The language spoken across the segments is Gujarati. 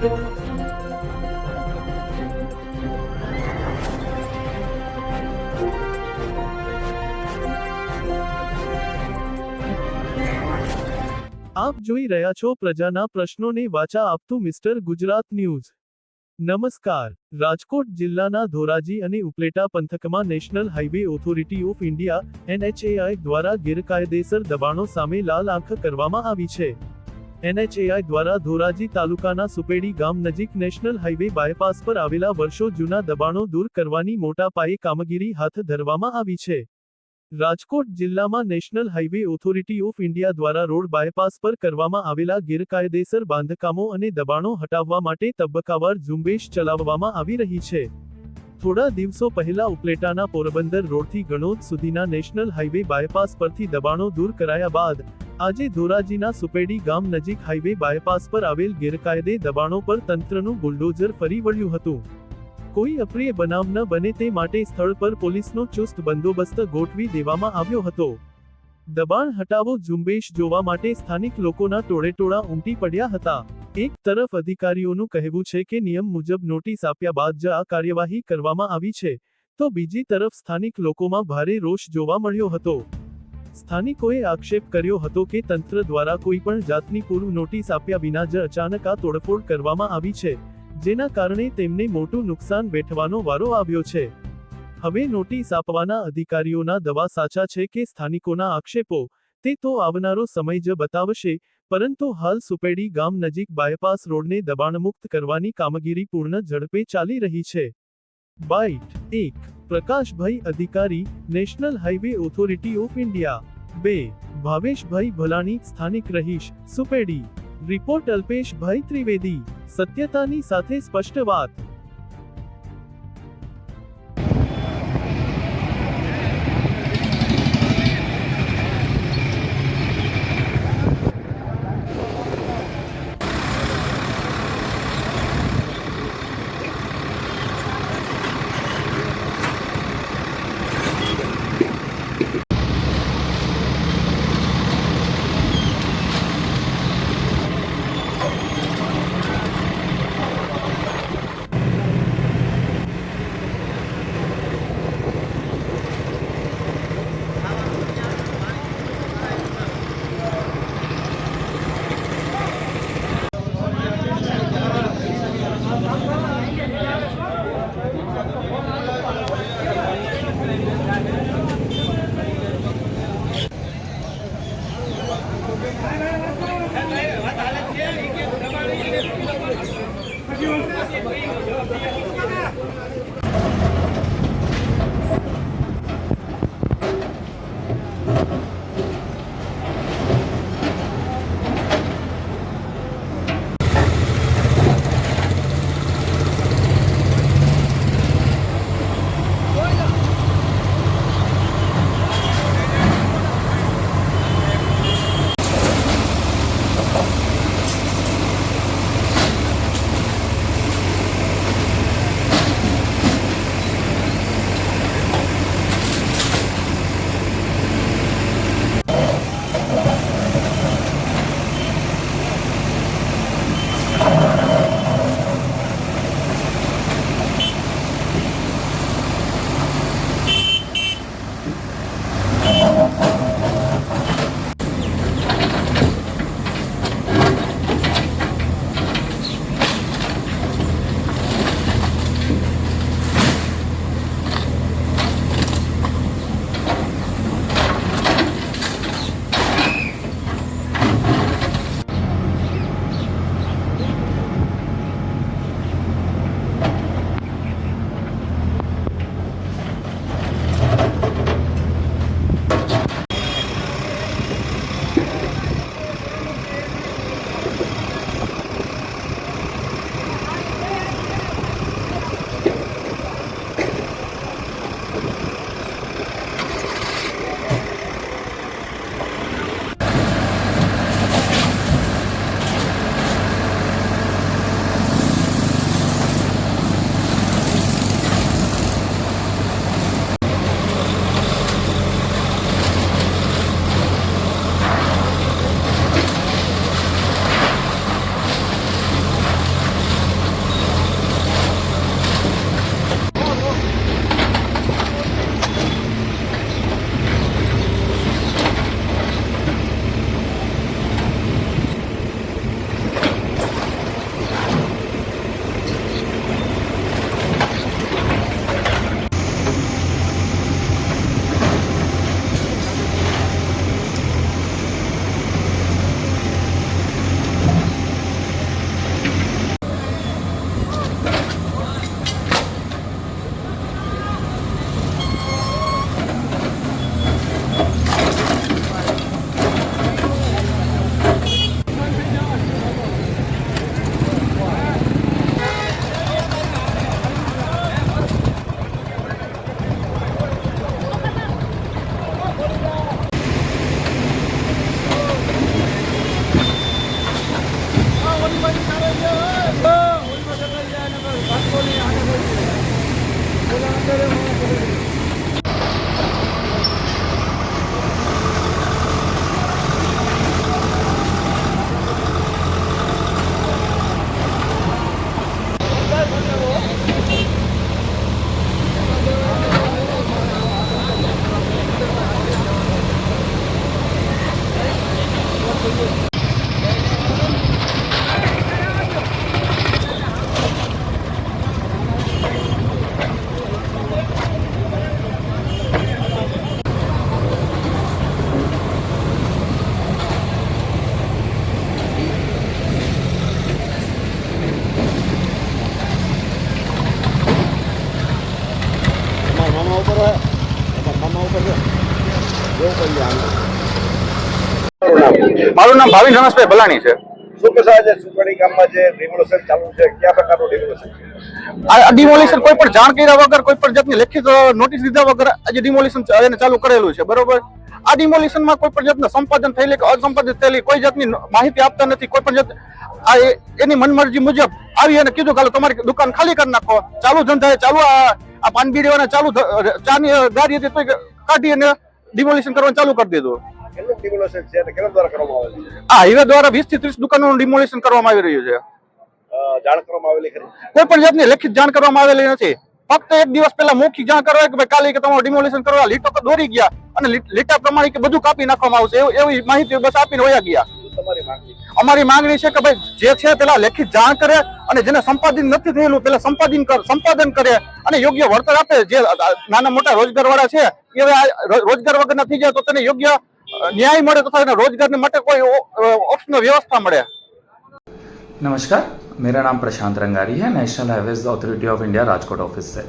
આપ જોઈ રહ્યા છો પ્રજાના પ્રશ્નોને વાચા આપતું મિસ્ટર ગુજરાત ન્યૂઝ। નમસ્કાર। રાજકોટ જિલ્લાના ધોરાજી અને ઉપલેટા પંથકમાં national highway authority of India NHAI દ્વારા ગેરકાયદેસર દબાણો સામે લાલ આંખ કરવામાં આવી છે। NHAI દ્વારા ધોરાજી તાલુકાના સુપેડી ગામ નજીક નેશનલ હાઈવે બાયપાસ પર આવેલા વર્ષો જૂના દબાણો દૂર કરવાની મોટા પાયે કામગીરી હાથ ધરવામાં આવી છે। રાજકોટ જિલ્લામાં national highway authority of India દ્વારા રોડ બાયપાસ પર કરવામાં આવેલા ગેરકાયદેસર બાંધકામો અને દબાણો હટાવવા માટે તબક્કાવાર ઝુંબેશ ચલાવવામાં આવી રહી છે। થોડા દિવસો પહેલા ઉપલેટાના પોરબંદર રોડથી ગણોદ સુધીના નેશનલ હાઈવે બાયપાસ પરથી દબાણો દૂર કરાયા બાદ આજે ધોરાજીના સુપેડી ગામ નજીક હાઈવે બાયપાસ પર આવેલ ગેરકાયદે દબાણો પર તંત્રનું બુલડોઝર ફરી વળ્યું હતું। કોઈ અપ્રિય બનાવ ન બને તે માટે સ્થળ પર પોલીસનો ચુસ્ત બંદોબસ્ત ગોઠવી દેવામાં આવ્યો હતો। દબાણ હટાવો ઝુંબેશ જોવા માટે સ્થાનિક લોકોના ટોળેટોળા ઉમટી પડ્યા હતા। એક તરફ અધિકારીઓનું કહેવું છે કે નિયમ મુજબ નોટિસ આપ્યા બાદ જ આ કાર્યવાહી કરવામાં આવી છે, તો બીજી તરફ સ્થાનિક લોકોમાં ભારે રોષ જોવા મળ્યો હતો। સ્થાનિકોએ આક્ષેપ કર્યો હતો કે તંત્ર દ્વારા કોઈ પણ જાતની પૂર્વ નોટિસ આપ્યા વિના જ અચાનક આ તોડફોડ કરવામાં આવી છે, જેના કારણે તેમને મોટું નુકસાન વેઠવાનો વારો આવ્યો છે। હવે નોટિસ આપવાના અધિકારીઓના દાવા સાચા છે કે સ્થાનિકોના આક્ષેપો, તે તો આવનારો સમય જ બતાવશે, પરંતુ હાલ સુપેડી ગામ નજીક બાયપાસ રોડને દબાણમુક્ત કરવાની કામગીરી પૂર્ણ ઝડપે ચાલી રહી છે। બાઇટ 1 પ્રકાશભાઈ અધિકારી, national highway authority of India. 2 ભાવેશભાઈ ભલાણી, સ્થાનિક રહીશ, સુપેડી। રિપોર્ટ અલ્પેશભાઈ ત્રિવેદી। સત્યતાની સાથે સ્પષ્ટ વાત। ઉપર હોય એમાં મામા ઉપર છે એવું કઈ આમ મારું નામ ભાવિન રમેશભાઈ ભલાણી છે. શું કહેશો આજે સુપડી ગામમાં જે ડિમોલેશન ચાલુ છે કયા પ્રકારનું ડિમોલેશન છે? આ ડિમોલિશન કોઈ પણ જાણ કર્યા વગર, કોઈ પણ જાતની લેખિત નોટિસ લીધા વગર આજે ડિમોલિશન એને ચાલુ કરેલું છે, બરોબર. આ ડિમોલિશનમાં કોઈ પણ જાતનું સંપાદન થયેલી કે અસંપાદિત થયેલી કોઈ જાતની માહિતી આપતા નથી. કોઈ પણ જાત એની મનમરજી મુજબ આવી અને કીધું કે તમારી દુકાન ખાલી કરી નાખો, ચાલુ ધંધા ચાલુ આ પાનબીડીઓને ચાલુ ચાની ગાડી હતી તો કાઢી અને ડિમોલિશન કરવાનું ચાલુ કરી દીધું. કેટલું ડિમોલેશન છે અને કેના દ્વારા કરવામાં આવે છે? આ હાઈવે દ્વારા 20 થી 30 દુકાનોનું ડિમોલિશન કરવામાં આવી રહ્યું છે. જાણ કરવામાં આવેલી ખરી? કોઈ પણ જાતની લેખિત જાણ કરવામાં આવેલી નથી. ફક્ત એક દિવસ પહેલા મૌખિક જાણ કરવા કે ભાઈ કાલે કે તમારું ડિમોલિશન કરવા લીટો તો દોરી ગયા અને લીટા પ્રમાણે કે બધું કાપી નાખવામાં આવશે એવી માહિતી બસ આપીને વયા ગયા. તમારી માંગણી અમારી માંગણી છે કે ભાઈ જે છે પેલા લેખિત જાણ કરે અને જેને સંપાદન નથી થયેલું પેલા સંપાદન કરે અને યોગ્ય વળતર આપે. જે નાના મોટા રોજગાર વાળા છે એ હવે રોજગાર વગરના થઈ જાય તો તેને યોગ્ય ન્યાય મળે તથા એને રોજગારની માટે કોઈ ઓપ્શનલ व्यवस्था મળે. नमस्कार, मेरा नाम प्रशांत रंगारी है, national highways authority of India Rajkot office से।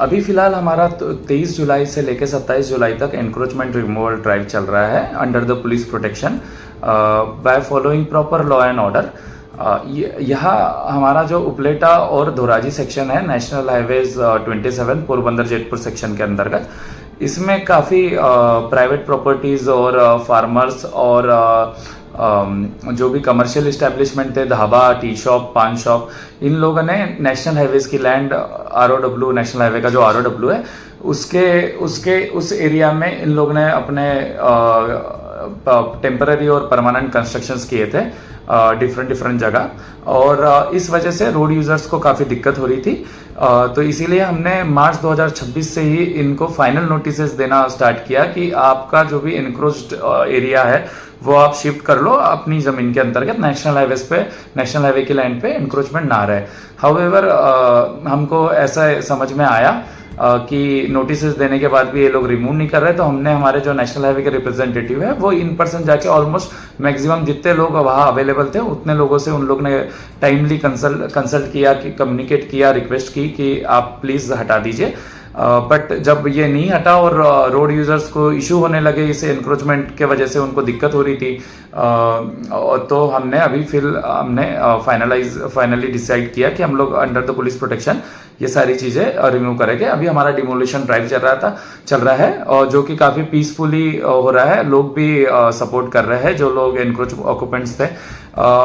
अभी फ़िलहाल हमारा 23 जुलाई से लेकर 27 जुलाई तक एनक्रोचमेंट रिमूवल ड्राइव चल रहा है under the police protection by following proper law and order. यहाँ हमारा जो उपलेटा और धोराजी सेक्शन है national highways 27 Porbandar Jetpur section के अंतर्गत, इसमें काफ़ी प्राइवेट प्रॉपर्टीज़ और फार्मर्स और जो भी कमर्शियल इस्टेब्लिशमेंट थे, ढाबा, टी शॉप, पान शॉप, इन लोगों ने नेशनल हाईवेज की लैंड ROW, नेशनल हाईवे का जो ROW है उस एरिया में इन लोगों ने अपने टेम्पररी और परमानेंट कंस्ट्रक्शंस किए थे डिफरेंट जगह, और इस वजह से रोड यूजर्स को काफ़ी दिक्कत हो रही थी। तो इसीलिए हमने मार्च 2026 से ही इनको फाइनल नोटिसेस देना स्टार्ट किया कि आपका जो भी इनक्रोच्ड एरिया है वो आप शिफ्ट कर लो अपनी ज़मीन के अंतर्गत, नेशनल हाईवेज पे, नेशनल हाईवे की लैंड पे इंक्रोचमेंट ना रहे। हाउएवर हमको ऐसा समझ में आया कि नोटिसेस देने के बाद भी ये लोग रिमूव नहीं कर रहे, तो हमने हमारे जो नेशनल हाईवे के रिप्रेजेंटेटिव है वो इन पर्सन जाके ऑलमोस्ट मैक्सिमम जितने लोग वहाँ अवेलेबल थे उतने लोगों से उन लोग ने टाइमली कंसल्ट किया, कि कम्युनिकेट किया, रिक्वेस्ट की कि आप प्लीज़ हटा दीजिए। बट जब ये नहीं हटा और रोड यूजर्स को इशू होने लगे इसे इंक्रोचमेंट के वजह से उनको दिक्कत हो रही थी, तो हमने अभी फाइनली डिसाइड किया कि हम लोग अंडर द पुलिस प्रोटेक्शन ये सारी चीज़ें रिमूव करेंगे। अभी हमारा डिमोलिशन ड्राइव चल रहा है और जो कि काफ़ी पीसफुली हो रहा है, लोग भी सपोर्ट कर रहे हैं जो लोग एनक्रोच ऑक्यूपेंट्स थे।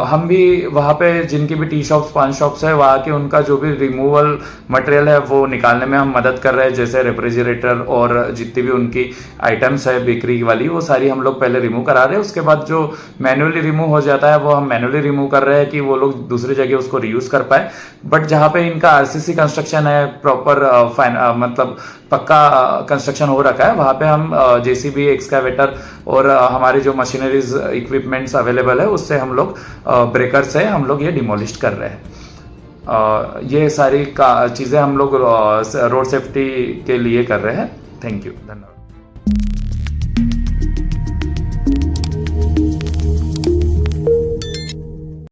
हम भी वहाँ पे जिनकी भी टी शॉप्स, पान शॉप्स है, वहाँ के उनका जो भी रिमूवल मटेरियल है वो निकालने में हम मदद कर रहे हैं, जैसे रेफ्रिजरेटर और जितनी भी उनकी आइटम्स है बेकरी वाली वो सारी हम लोग पहले रिमूव करा रहे हैं। उसके बाद जो मैन्युअली रिमूव हो जाता है वो हम मैन्युअली रिमूव कर रहे हैं कि वो लोग दूसरी जगह उसको रीयूज कर पाए। बट जहाँ पे इनका RCC कंस्ट्रक्शन है, प्रॉपर मतलब पक्का कंस्ट्रक्शन हो रखा है, वहाँ पे हम JCB, एक्सकावेटर और हमारी जो मशीनरीज इक्विपमेंट्स अवेलेबल है उससे हम लोग ब्रेकर से हम लोग ये डिमोलिश कर रहे हैं। ये सारी चीज़ें हम लोग रोड सेफ्टी के लिए कर रहे हैं। थैंक यू, धन्यवाद।